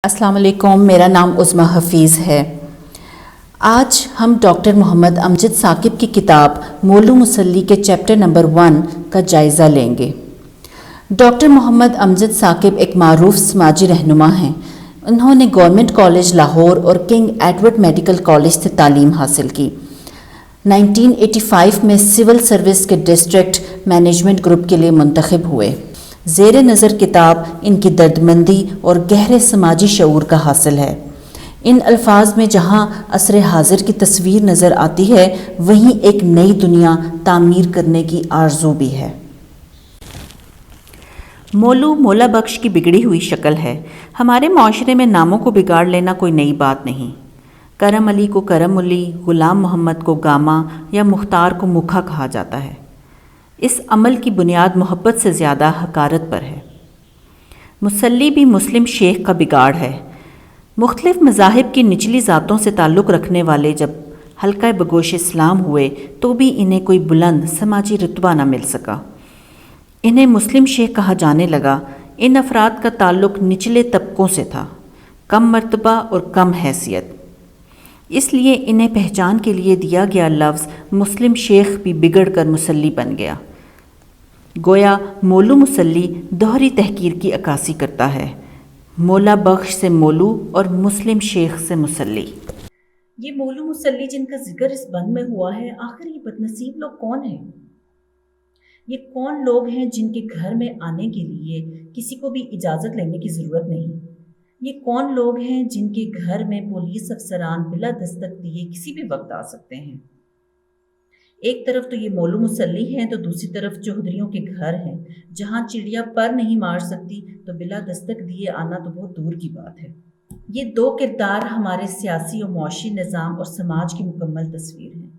السلام علیکم، میرا نام عظمیٰ حفیظ ہے۔ آج ہم ڈاکٹر محمد امجد ثاقب کی کتاب مولو مسلی کے چیپٹر نمبر 1 کا جائزہ لیں گے۔ ڈاکٹر محمد امجد ثاقب ایک معروف سماجی رہنما ہیں۔ انہوں نے گورنمنٹ کالج لاہور اور کنگ ایڈورڈ میڈیکل کالج سے تعلیم حاصل کی۔ 1985 میں سول سروس کے ڈسٹرکٹ مینجمنٹ گروپ کے لیے منتخب ہوئے۔ زیر نظر کتاب ان کی دردمندی اور گہرے سماجی شعور کا حاصل ہے۔ ان الفاظ میں جہاں عصر حاضر کی تصویر نظر آتی ہے، وہیں ایک نئی دنیا تعمیر کرنے کی آرزو بھی ہے۔ مولو مولا بخش کی بگڑی ہوئی شکل ہے۔ ہمارے معاشرے میں ناموں کو بگاڑ لینا کوئی نئی بات نہیں۔ کرم علی کو کرم علی، غلام محمد کو گاما یا مختار کو مکھا کہا جاتا ہے۔ اس عمل کی بنیاد محبت سے زیادہ حقارت پر ہے۔ مسلی بھی مسلم شیخ کا بگاڑ ہے۔ مختلف مذاہب کی نچلی ذاتوں سے تعلق رکھنے والے جب حلقہ بگوش اسلام ہوئے تو بھی انہیں کوئی بلند سماجی رتبہ نہ مل سکا۔ انہیں مسلم شیخ کہا جانے لگا۔ ان افراد کا تعلق نچلے طبقوں سے تھا، کم مرتبہ اور کم حیثیت۔ اس لیے انہیں پہچان کے لیے دیا گیا لفظ مسلم شیخ بھی بگڑ کر مسلی بن گیا۔ گویا مولو مسلی دوہری تحقیر کی عکاسی کرتا ہے، مولا بخش سے مولو اور مسلم شیخ سے مسلی۔ یہ مولو مسلی جن کا ذکر اس بند میں ہوا ہے، آخر یہ بدنصیب لوگ کون ہیں؟ یہ کون لوگ ہیں جن کے گھر میں آنے کے لیے کسی کو بھی اجازت لینے کی ضرورت نہیں؟ یہ کون لوگ ہیں جن کے گھر میں پولیس افسران بلا دستک دیے کسی بھی وقت آ سکتے ہیں؟ ایک طرف تو یہ مولو مسلی ہیں تو دوسری طرف چودھریوں کے گھر ہیں، جہاں چڑیا پر نہیں مار سکتی تو بلا دستک دیے آنا تو بہت دور کی بات ہے۔ یہ دو کردار ہمارے سیاسی اور معاشی نظام اور سماج کی مکمل تصویر ہیں۔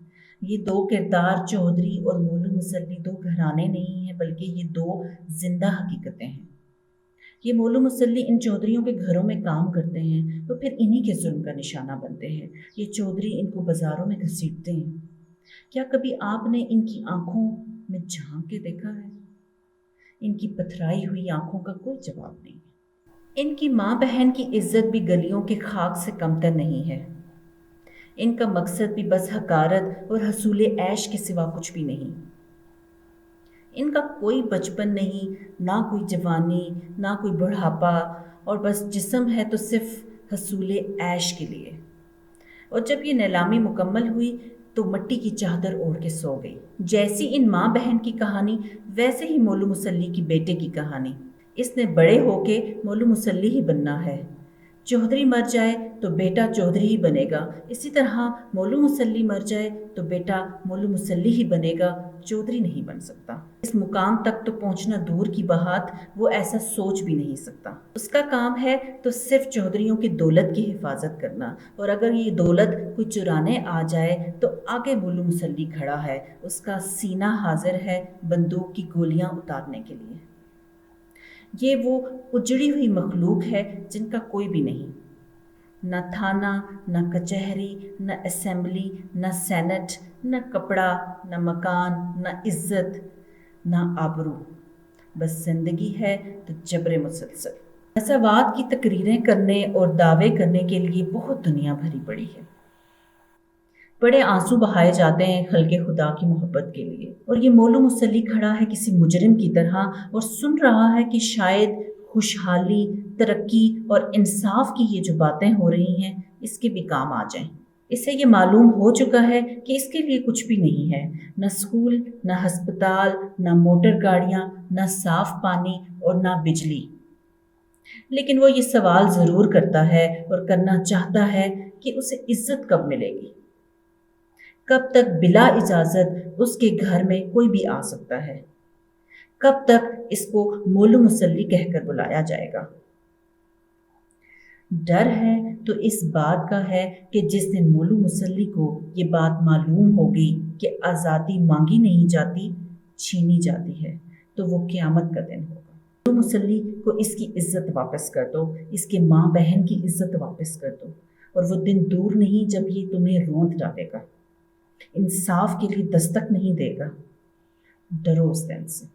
یہ دو کردار چودھری اور مولو مسلی دو گھرانے نہیں ہیں، بلکہ یہ دو زندہ حقیقتیں ہیں۔ یہ مولو مسلی ان چودھریوں کے گھروں میں کام کرتے ہیں تو پھر انہی کے ظلم کا نشانہ بنتے ہیں۔ یہ چودھری ان کو بازاروں میں گھسیٹتے ہیں۔ کیا کبھی آپ نے ان کی آنکھوں میں جھانک کے دیکھا ہے؟ ان کی پتھرائی ہوئی آنکھوں کا کوئی جواب نہیں۔ ان کی ماں بہن کی عزت بھی گلیوں کے خاک سے کمتر نہیں ہے۔ ان کا مقصد بھی بس حقارت اور حصول عیش کے سوا کچھ بھی نہیں۔ ان کا کوئی بچپن نہیں، نہ کوئی جوانی، نہ کوئی بڑھاپا، اور بس جسم ہے تو صرف حصول عیش کے لیے۔ اور جب یہ نیلامی مکمل ہوئی تو مٹی کی چادر اوڑھ کے سو گئی۔ جیسی ان ماں بہن کی کہانی، ویسے ہی مولو مسلی کی بیٹے کی کہانی۔ اس نے بڑے ہو کے مولو مسلی ہی بننا ہے۔ چودھری مر جائے تو بیٹا چودھری ہی بنے گا، اسی طرح مولو مسلی مر جائے تو بیٹا مولو مسلی ہی بنے گا، چودھری نہیں بن سکتا۔ اس مقام تک تو پہنچنا دور کی بات، وہ ایسا سوچ بھی نہیں سکتا۔ اس کا کام ہے تو صرف چودھریوں کی دولت کی حفاظت کرنا، اور اگر یہ دولت کوئی چرانے آ جائے تو آگے مولو مسلی کھڑا ہے، اس کا سینہ حاضر ہے بندوق کی گولیاں اتارنے کے لیے۔ یہ وہ اجڑی ہوئی مخلوق ہے جن کا کوئی بھی نہیں، نہ تھانہ، نہ کچہری، نہ اسمبلی، نہ سینٹ، نہ کپڑا، نہ مکان، نہ عزت، نہ آبرو، بس زندگی ہے تو جبر مسلسل۔ مساوات کی تقریریں کرنے اور دعوے کرنے کے لیے بہت دنیا بھری پڑی ہے۔ بڑے آنسو بہائے جاتے ہیں خلق خدا کی محبت کے لیے، اور یہ مولو مسلی کھڑا ہے کسی مجرم کی طرح اور سن رہا ہے کہ شاید خوشحالی، ترقی اور انصاف کی یہ جو باتیں ہو رہی ہیں اس کے بھی کام آ جائیں۔ اسے یہ معلوم ہو چکا ہے کہ اس کے لیے کچھ بھی نہیں ہے، نہ اسکول، نہ ہسپتال، نہ موٹر گاڑیاں، نہ صاف پانی اور نہ بجلی۔ لیکن وہ یہ سوال ضرور کرتا ہے اور کرنا چاہتا ہے کہ اسے عزت کب ملے گی؟ کب تک بلا اجازت اس کے گھر میں کوئی بھی آ سکتا ہے؟ کب تک اس کو مولو مسلی کہہ کر بلایا جائے گا؟ ڈر ہے تو اس بات کا ہے کہ جس دن مولو مسلی کو یہ بات معلوم ہوگی کہ آزادی مانگی نہیں جاتی، چھینی جاتی ہے، تو وہ قیامت کا دن ہوگا۔ مولو مسلی کو اس کی عزت واپس کر دو، اس کے ماں بہن کی عزت واپس کر دو، اور وہ دن دور نہیں جب یہ تمہیں روند ڈالے گا، انصاف کے لیے دستک نہیں دے گا۔ ڈرو اس دن سے۔